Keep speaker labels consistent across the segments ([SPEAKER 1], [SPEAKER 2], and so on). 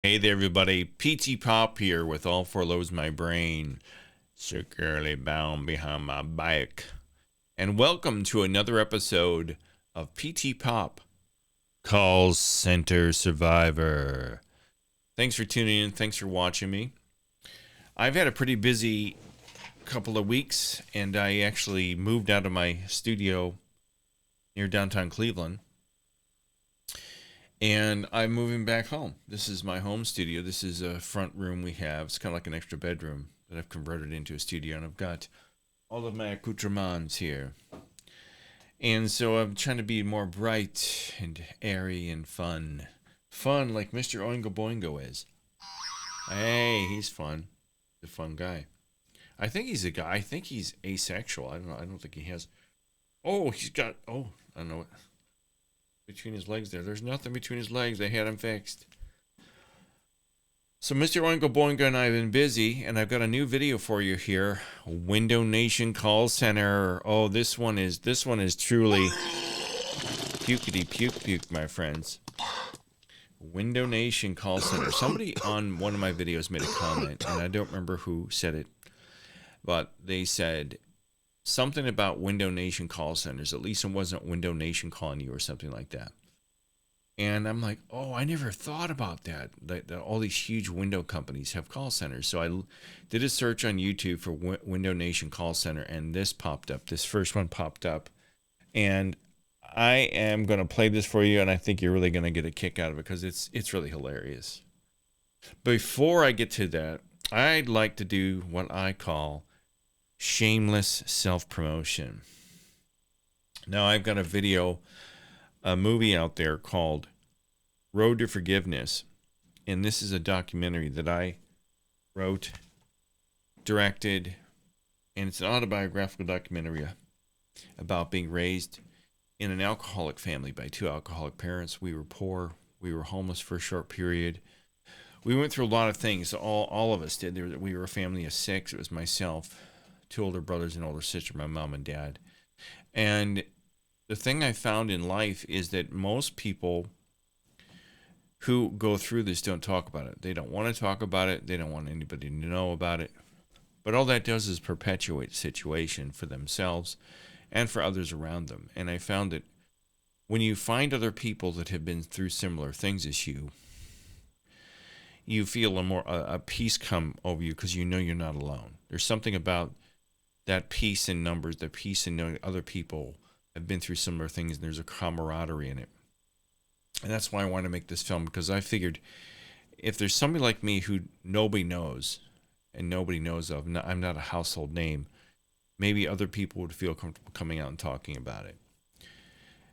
[SPEAKER 1] Hey there, everybody. PTPOP here with All Four Lows My Brain, securely bound behind my back. And welcome to another episode of PTPOP, Call Center Survivor. Thanks for tuning in. Thanks for watching me. I've had a pretty busy couple of weeks, and I actually moved out of my studio near downtown Cleveland. And I'm moving back home. This is my home studio. This is a front room we have. It's kind of like an extra bedroom that I've converted into a studio. And I've got all of my accoutrements here. And so I'm trying to be more bright and airy and fun. Fun like Mr. Oingo Boingo is. Hey, he's fun. He's a fun guy. I think he's a guy. I think he's asexual. I don't know. I don't think he has. Oh, he's got. Oh, I don't know what. Between his legs there. There's nothing between his legs. They had him fixed. So Mr. Oingo Boingo and I have been busy, and I've got a new video for you here. Window Nation Call Center. Oh, this one is truly pukety puke puke, my friends. Window Nation Call Center. Somebody on one of my videos made a comment, and I don't remember who said it, but they said something about Window Nation call centers. At least it wasn't Window Nation calling you or something like that. And I'm like, oh, I never thought about that. That all these huge window companies have call centers. So I did a search on YouTube for Window Nation call center, and this popped up. This first one popped up. And I am going to play this for you, and I think you're really going to get a kick out of it because it's really hilarious. Before I get to that, I'd like to do what I call shameless self-promotion. Now I've got a movie out there called Road to Forgiveness, and this is a documentary that I wrote, directed, and it's an autobiographical documentary about being raised in an alcoholic family by two alcoholic parents. We were poor, we were homeless for a short period. We went through a lot of things. All of us did. We were a family of six. It was myself, two older brothers and older sister, my mom and dad. And the thing I found in life is that most people who go through this don't talk about it. They don't want to talk about it. They don't want anybody to know about it. But all that does is perpetuate the situation for themselves and for others around them. And I found that when you find other people that have been through similar things as you feel a peace come over you because you know you're not alone. There's something about that peace in numbers, the peace in knowing other people have been through similar things, and there's a camaraderie in it. And that's why I want to make this film, because I figured if there's somebody like me who nobody knows and nobody knows of, I'm not a household name, maybe other people would feel comfortable coming out and talking about it.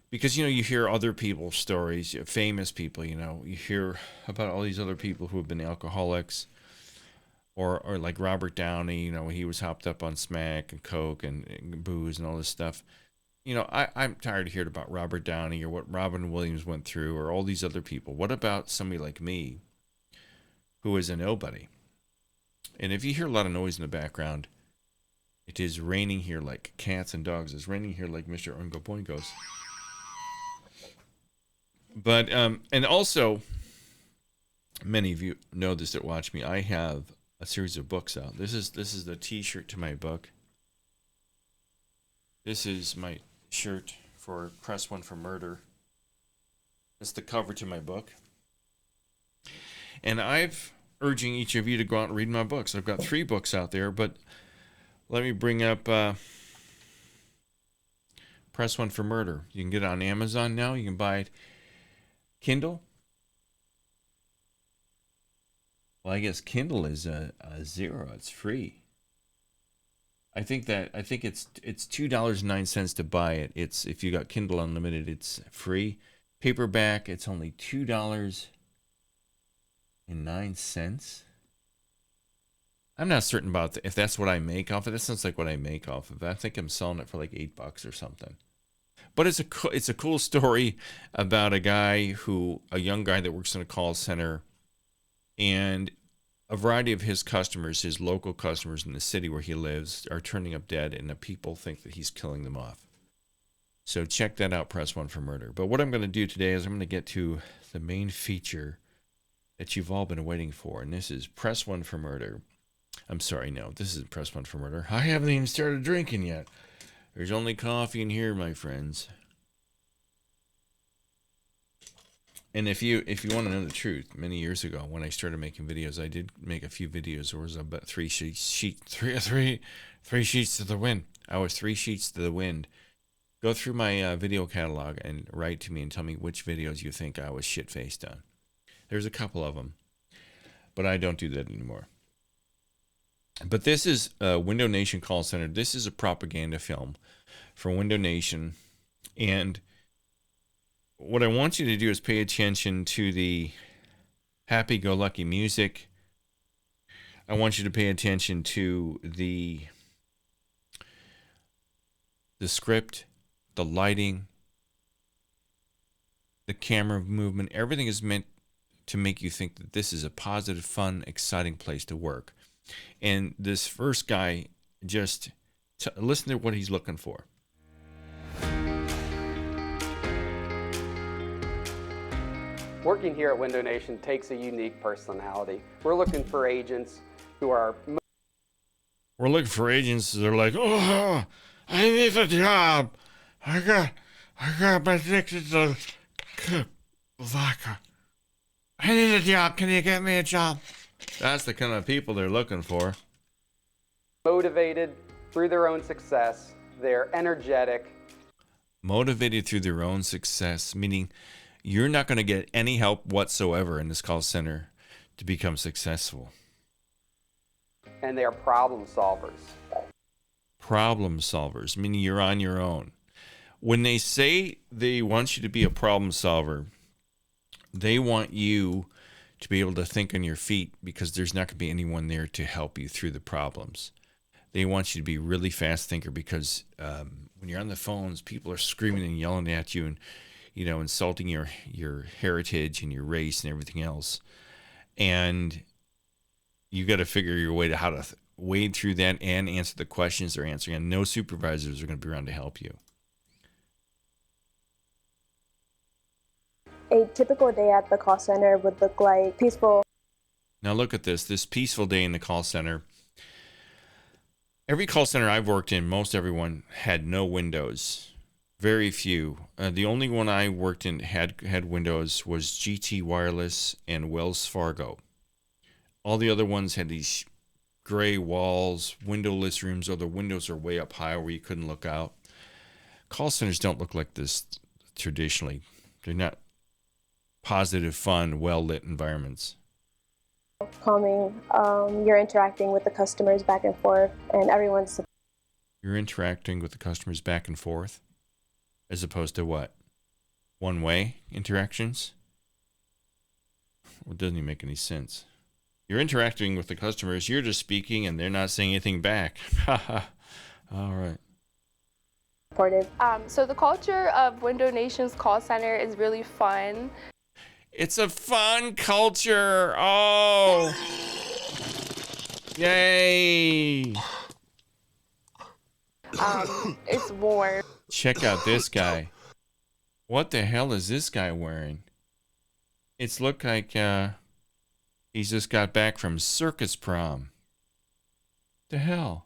[SPEAKER 1] Because, you hear other people's stories, famous people, you hear about all these other people who have been alcoholics, or like Robert Downey, he was hopped up on smack and coke and booze and all this stuff. I'm tired of hearing about Robert Downey or what Robin Williams went through or all these other people. What about somebody like me who is a nobody? And if you hear a lot of noise in the background, it is raining here like cats and dogs. It's raining here like Mr. Oingo Boingo's. But, and also, many of you know this that watch me, I have a series of books out. This is the t-shirt to my book. This is my shirt for Press One for Murder. It's the cover to my book. And I've urging each of you to go out and read my books. I've got 3 books out there, but let me bring up Press One for Murder. You can get it on Amazon now. You can buy it Kindle. Well, I guess Kindle is a zero. It's free. I think it's $2.09 to buy it. It's if you got Kindle Unlimited, it's free. Paperback, it's only $2.09. I'm not certain about if that's what I make off of it. That sounds like what I make off of it. I think I'm selling it for like $8 or something. But it's a cool story about a young guy that works in a call center, and a variety of his customers, his local customers in the city where he lives, are turning up dead, and the people think that he's killing them off. So check that out, Press One for Murder. But what I'm going to do today is I'm going to get to the main feature that you've all been waiting for. And this is Press 1 for Murder. I'm sorry, no, this isn't Press 1 for Murder. I haven't even started drinking yet. There's only coffee in here, my friends. And if you want to know the truth, many years ago when I started making videos, I did make a few videos. There was about three sheets to the wind. I was 3 sheets to the wind. Go through my video catalog and write to me and tell me which videos you think I was shit-faced on. There's a couple of them, but I don't do that anymore. But this is Window Nation Call Center. This is a propaganda film for Window Nation. And what I want you to do is pay attention to the happy-go-lucky music. I want you to pay attention to the script, the lighting, the camera movement. Everything is meant to make you think that this is a positive, fun, exciting place to work. And this first guy, just listen to what he's looking for.
[SPEAKER 2] Working here at Window Nation takes a unique personality. We're looking for agents who are...
[SPEAKER 1] We're looking for agents. They're like, oh, I need a job. I got my addicted to vodka. I need a job. Can you get me a job? That's the kind of people they're looking for.
[SPEAKER 2] Motivated through their own success. They're energetic.
[SPEAKER 1] Motivated through their own success, meaning you're not going to get any help whatsoever in this call center to become successful.
[SPEAKER 2] And they are problem solvers.
[SPEAKER 1] Problem solvers, meaning you're on your own. When they say they want you to be a problem solver, they want you to be able to think on your feet because there's not going to be anyone there to help you through the problems. They want you to be a really fast thinker because when you're on the phones, people are screaming and yelling at you and, you know, insulting your heritage and your race and everything else. And you got to figure your way to how to wade through that and answer the questions they're answering. And no supervisors are going to be around to help you.
[SPEAKER 3] A typical day at the call center would look like peaceful.
[SPEAKER 1] Now look at this peaceful day in the call center. Every call center I've worked in, most everyone had no windows. Very few. The only one I worked in had windows was GT Wireless and Wells Fargo. All the other ones had these gray walls, windowless rooms, or the windows are way up high where you couldn't look out. Call centers don't look like this traditionally. They're not positive, fun, well-lit environments.
[SPEAKER 3] Calming. You're interacting with the customers back and forth, and everyone's...
[SPEAKER 1] You're interacting with the customers back and forth, as opposed to what? One-way interactions? Well, it doesn't even make any sense. You're interacting with the customers, you're just speaking, and they're not saying anything back. All right.
[SPEAKER 4] So the culture of Window Nation's call center is really fun.
[SPEAKER 1] It's a fun culture. Oh. Yay.
[SPEAKER 4] It's warm.
[SPEAKER 1] Check out this guy. What the hell is this guy wearing? It's looked like he's just got back from circus prom. The hell?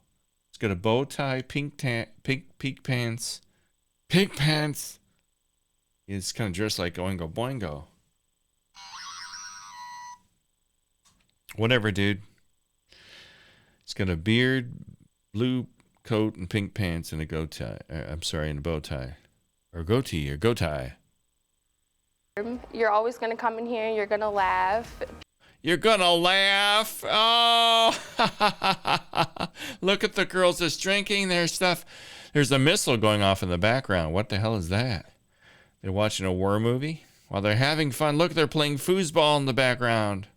[SPEAKER 1] He's got a bow tie, pink pants. Pink pants. He's kind of dressed like Oingo Boingo. Whatever, dude. He's got a beard, blue coat, and pink pants, and a bow tie. And a bow tie. Or goatee, or bow tie.
[SPEAKER 4] You're always going to come in here and you're going to laugh.
[SPEAKER 1] You're going to laugh. Oh, look at the girls that's drinking their stuff. There's a missile going off in the background. What the hell is that? They're watching a war movie while they're having fun. Look, they're playing foosball in the background.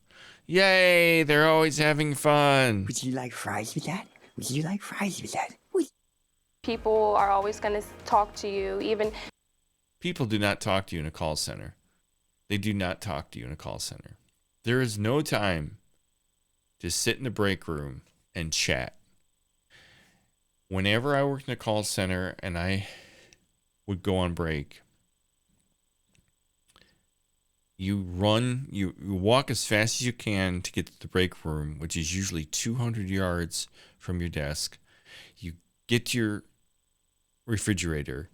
[SPEAKER 1] Yay, they're always having fun.
[SPEAKER 5] Would you like fries with that? Would you like fries with that?
[SPEAKER 4] People are always going to talk to you, even...
[SPEAKER 1] People do not talk to you in a call center. They do not talk to you in a call center. There is no time to sit in the break room and chat. Whenever I worked in a call center and I would go on break, You run, you walk as fast as you can to get to the break room, which is usually 200 yards from your desk. You get to your refrigerator.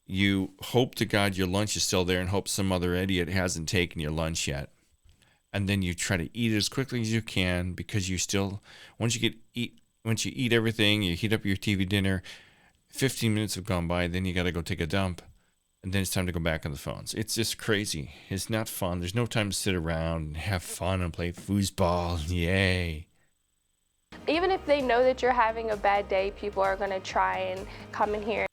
[SPEAKER 1] You hope to God your lunch is still there and hope some other idiot hasn't taken your lunch yet. And then you try to eat it as quickly as you can, because you still, once you eat everything, you heat up your TV dinner, 15 minutes have gone by, then you got to go take a dump. And then it's time to go back on the phones. It's just crazy. It's not fun. There's no time to sit around and have fun and play foosball. Yay.
[SPEAKER 4] Even if they know that you're having a bad day, people are going to try and come in here.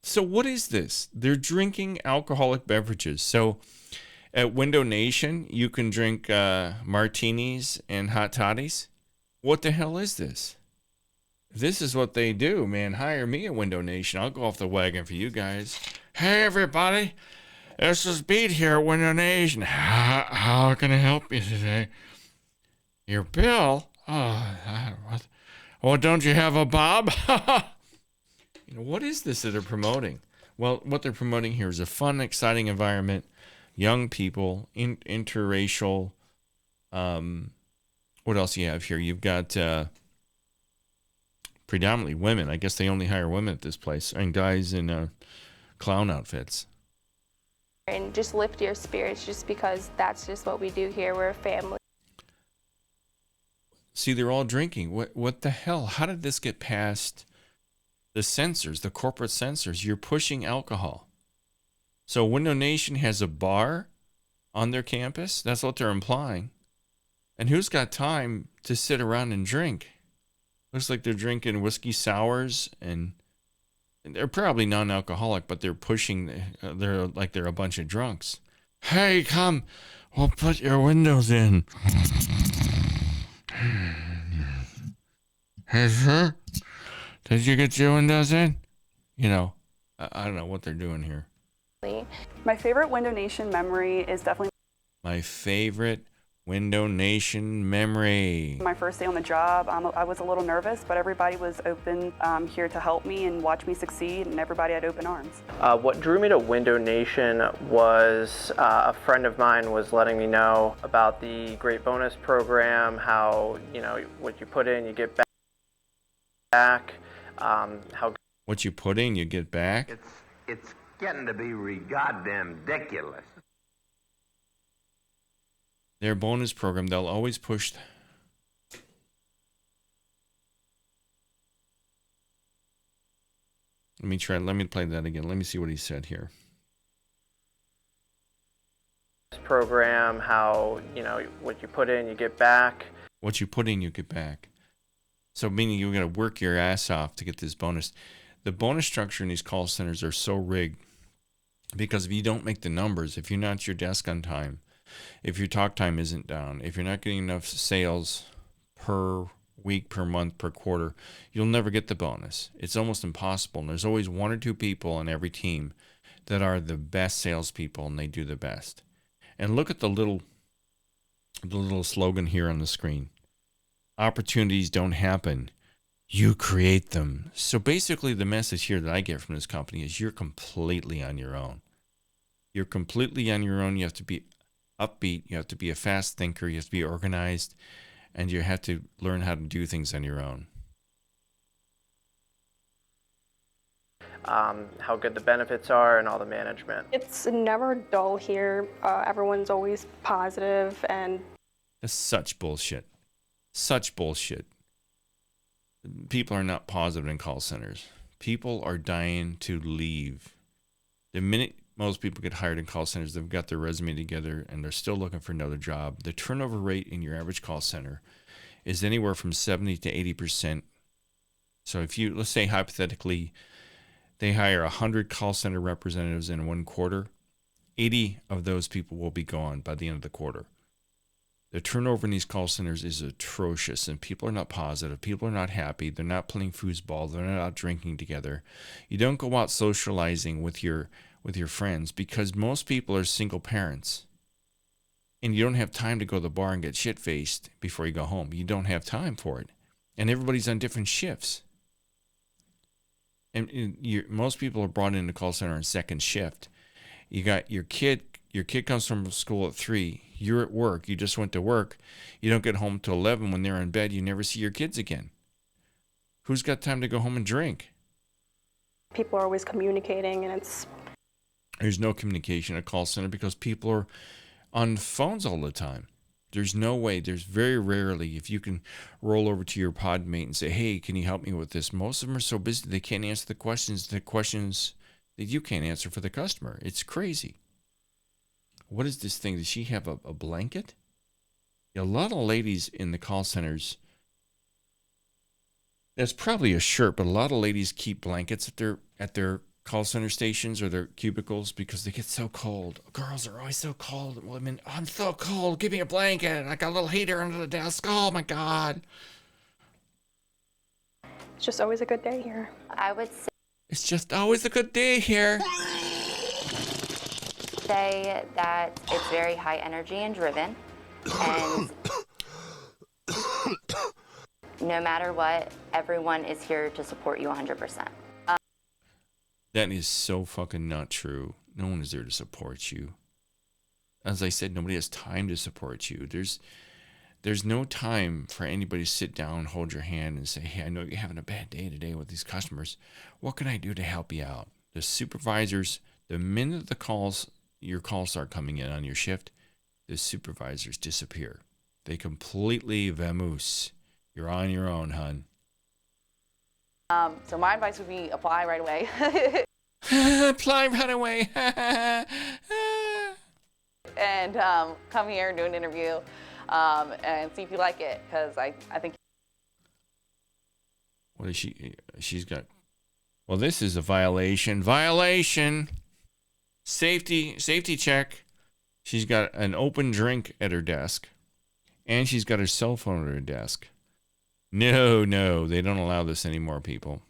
[SPEAKER 1] So what is this? They're drinking alcoholic beverages. So at Window Nation, you can drink martinis and hot toddies. What the hell is this? This is what they do, man. Hire me at Window Nation. I'll go off the wagon for you guys. Hey, everybody. This is Beat here at Window Nation. How can I help you today? Your bill? Oh, what? Oh, don't you have a bob? What is this that they're promoting? Well, what they're promoting here is a fun, exciting environment, young people, interracial. What else do you have here? You've got predominantly women. I guess they only hire women at this place, and guys in clown outfits.
[SPEAKER 4] And just lift your spirits, just because that's just what we do here. We're a family.
[SPEAKER 1] See, they're all drinking. What the hell? How did this get past the censors, the corporate censors? You're pushing alcohol. So Window Nation has a bar on their campus. That's what they're implying. And who's got time to sit around and drink? Looks like they're drinking whiskey sours, and they're probably non-alcoholic, but they're pushing. They're like they're a bunch of drunks. Hey, come, we'll put your windows in. Hey, sir, did you get your windows in? I don't know what they're doing here.
[SPEAKER 6] My favorite Window Nation memory is definitely
[SPEAKER 1] my favorite Window Nation memory.
[SPEAKER 6] my first day on the job. I was a little nervous, but everybody was open here to help me and watch me succeed, and everybody had open arms.
[SPEAKER 7] What drew me to Window Nation was a friend of mine was letting me know about the great bonus program, how, what you put in, you get back, how
[SPEAKER 1] what you put in, you get back.
[SPEAKER 8] It's getting to be goddamn ridiculous.
[SPEAKER 1] Their bonus program, they'll always push. Let me play that again. Let me see what he said here.
[SPEAKER 7] program, how, what you put in, you get back.
[SPEAKER 1] What you put in, you get back. So meaning you're going to work your ass off to get this bonus. The bonus structure in these call centers are so rigged because if you don't make the numbers, if you're not at your desk on time, if your talk time isn't down, if you're not getting enough sales per week, per month, per quarter, you'll never get the bonus. It's almost impossible. And there's always one or two people on every team that are the best salespeople, and they do the best. And look at the little slogan here on the screen. Opportunities don't happen. You create them. So basically the message here that I get from this company is you're completely on your own. You're completely on your own. You have to be upbeat. You have to be a fast thinker. You have to be organized. And you have to learn how to do things on your own.
[SPEAKER 7] How good the benefits are and all the management.
[SPEAKER 9] It's never dull here. Everyone's always positive, and
[SPEAKER 1] That's such bullshit. Such bullshit. People are not positive in call centers. People are dying to leave. The minute most people get hired in call centers, they've got their resume together and they're still looking for another job. The turnover rate in your average call center is anywhere from 70 to 80%. So if you, let's say hypothetically, they hire 100 call center representatives in one quarter, 80 of those people will be gone by the end of the quarter. The turnover in these call centers is atrocious, and people are not positive. People are not happy. They're not playing foosball. They're not out drinking together. You don't go out socializing with your friends because most people are single parents. And you don't have time to go to the bar and get shit-faced before you go home. You don't have time for it. And everybody's on different shifts. And most people are brought into the call center on second shift. You got your kid Your kid comes from school at 3. You're at work. You just went to work. You don't get home till 11. When they're in bed, you never see your kids again. Who's got time to go home and drink?
[SPEAKER 9] People are always communicating, and
[SPEAKER 1] There's no communication at a call center because people are on phones all the time. There's no way. There's very rarely if you can roll over to your pod mate and say, hey, can you help me with this? Most of them are so busy they can't answer the questions that you can't answer for the customer. It's crazy. What is this thing? Does she have a blanket? Yeah, a lot of ladies in the call centers, that's probably a shirt, but a lot of ladies keep blankets at their call center stations or their cubicles because they get so cold. Girls are always so cold. Women, I'm so cold. Give me a blanket. I got a little heater under the desk. Oh my God.
[SPEAKER 9] it's just always a good day here.
[SPEAKER 10] I would
[SPEAKER 1] It's just always a good day here.
[SPEAKER 10] say that it's very high energy and driven, and no matter what, everyone is here to support you 100%.
[SPEAKER 1] That is so fucking not true. No one is there to support you. As I said, nobody has time to support you. There's no time for anybody to sit down, hold your hand, and say, hey, I know you're having a bad day today with these customers. What can I do to help you out? The supervisors, the minute your calls start coming in on your shift, the supervisors disappear. They completely vamoose. You're on your own, hun.
[SPEAKER 11] So my advice would be apply right away.
[SPEAKER 1] Apply right away.
[SPEAKER 11] And come here and do an interview and see if you like it, because I think.
[SPEAKER 1] What is she? She's got. Well, this is a violation. Violation. Safety check. She's got an open drink at her desk, and she's got her cell phone at her desk. No, they don't allow this anymore, people.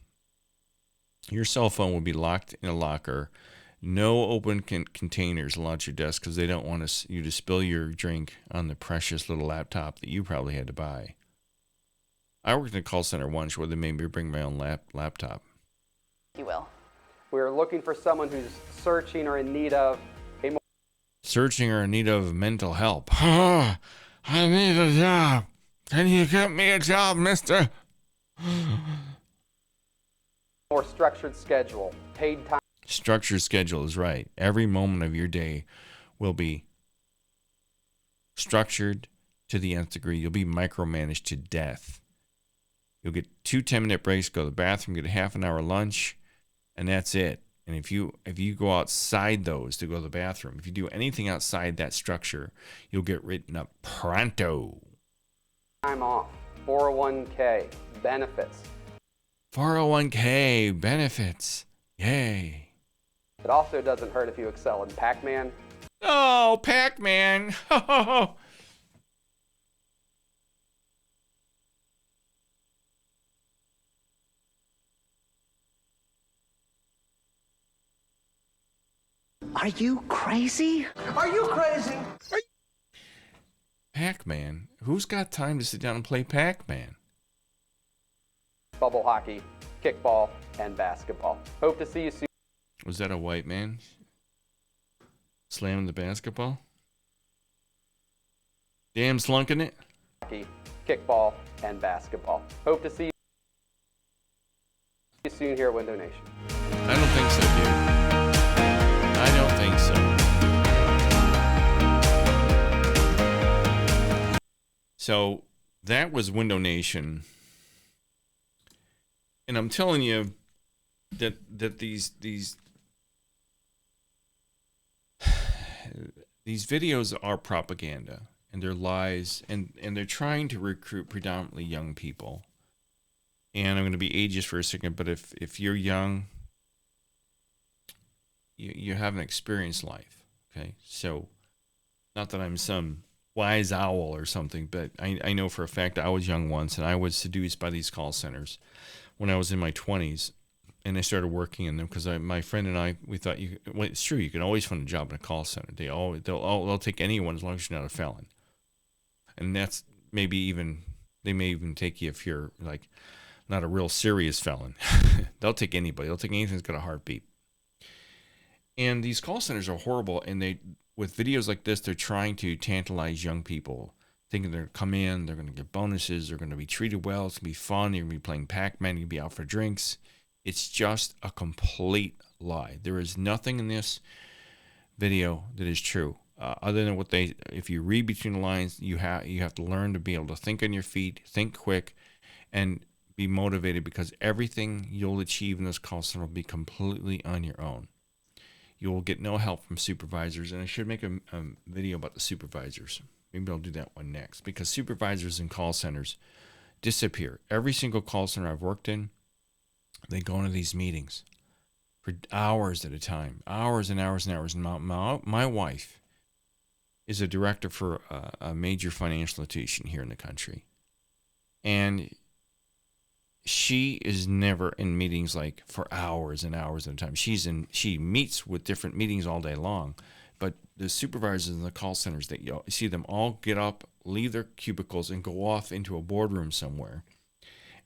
[SPEAKER 1] Your cell phone will be locked in a locker. No open containers allowed at your desk because they don't want you to spill your drink on the precious little laptop that you probably had to buy. I worked in a call center once where they made me bring my own laptop.
[SPEAKER 11] You will.
[SPEAKER 2] We're looking for someone who's searching or in need of
[SPEAKER 1] Searching or in need of mental help. I need a job. Can you get me a job, mister?
[SPEAKER 2] more structured schedule, paid time.
[SPEAKER 1] Structured schedule is right. Every moment of your day will be structured to the nth degree. You'll be micromanaged to death. You'll get 2 10-minute breaks, go to the bathroom, get a half an hour lunch, and that's it. And if you go outside those to go to the bathroom, if you do anything outside that structure, you'll get written up pronto.
[SPEAKER 2] Time off, 401k, benefits.
[SPEAKER 1] 401k, benefits. Yay.
[SPEAKER 2] It also doesn't hurt if you excel in Pac-Man.
[SPEAKER 1] Oh, Pac-Man.
[SPEAKER 5] Are you crazy?
[SPEAKER 12] Are you crazy?
[SPEAKER 1] Pac-Man? Who's got time to sit down and play Pac-Man?
[SPEAKER 2] Bubble hockey, kickball, and basketball. Hope to see you soon.
[SPEAKER 1] Was that a white man slamming the basketball? Damn slunking it.
[SPEAKER 2] Hockey, kickball, and basketball. Hope to see you soon here at Window Nation.
[SPEAKER 1] I don't think so, dude. I don't think so. So that was Window Nation. And I'm telling you that these videos are propaganda and they're lies, and they're trying to recruit predominantly young people. And I'm going to be ageist for a second, but if you're young, you haven't experienced life, okay? So, not that I'm some wise owl or something, but I know for a fact I was young once, and I was seduced by these call centers when I was in my 20s, and I started working in them because my friend and I, we thought, well, it's true, you can always find a job in a call center. They'll take anyone as long as you're not a felon. And that's they may even take you if you're like not a real serious felon. They'll take anybody. They'll take anything that's got a heartbeat. And these call centers are horrible, and with videos like this, they're trying to tantalize young people, thinking they're going to come in, they're going to get bonuses, they're going to be treated well, it's going to be fun, you're going to be playing Pac-Man, you're going to be out for drinks. It's just a complete lie. There is nothing in this video that is true. Other than what if you read between the lines, you have to learn to be able to think on your feet, think quick, and be motivated, because everything you'll achieve in this call center will be completely on your own. You will get no help from supervisors, and I should make a video about the supervisors. Maybe I'll do that one next, because supervisors in call centers disappear. Every single call center I've worked in, they go into these meetings for hours at a time, hours and hours and hours. And my wife is a director for a major financial institution here in the country. And she is never in meetings like for hours and hours at a time. She meets with different meetings all day long. But the supervisors in the call centers, that you see them all get up, leave their cubicles, and go off into a boardroom somewhere.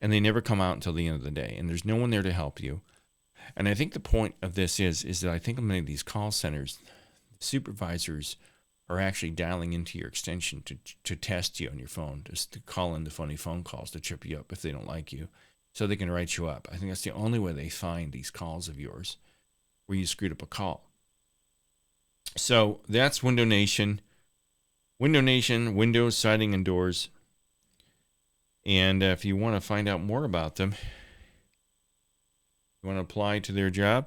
[SPEAKER 1] And they never come out until the end of the day. And there's no one there to help you. And I think the point of this is that I think in many of these call centers, supervisors are actually dialing into your extension to test you on your phone, just to call in the funny phone calls to trip you up if they don't like you, so they can write you up. I think that's the only way they find these calls of yours where you screwed up a call. So that's Window Nation. Window Nation, windows, siding, and doors. And if you want to find out more about them, you want to apply to their job,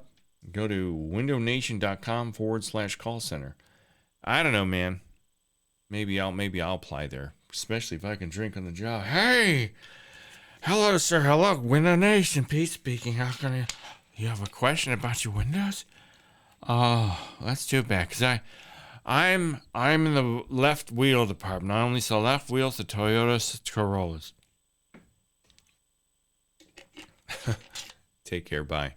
[SPEAKER 1] go to windownation.com/call center. I don't know, man. Maybe I'll apply there, especially if I can drink on the job. Hey, hello, sir. Hello, Window Nation. Pete speaking. How can you have a question about your windows? Oh, that's too bad, because I'm in the left wheel department. I only sell left wheels to Toyotas, Corollas. Take care. Bye.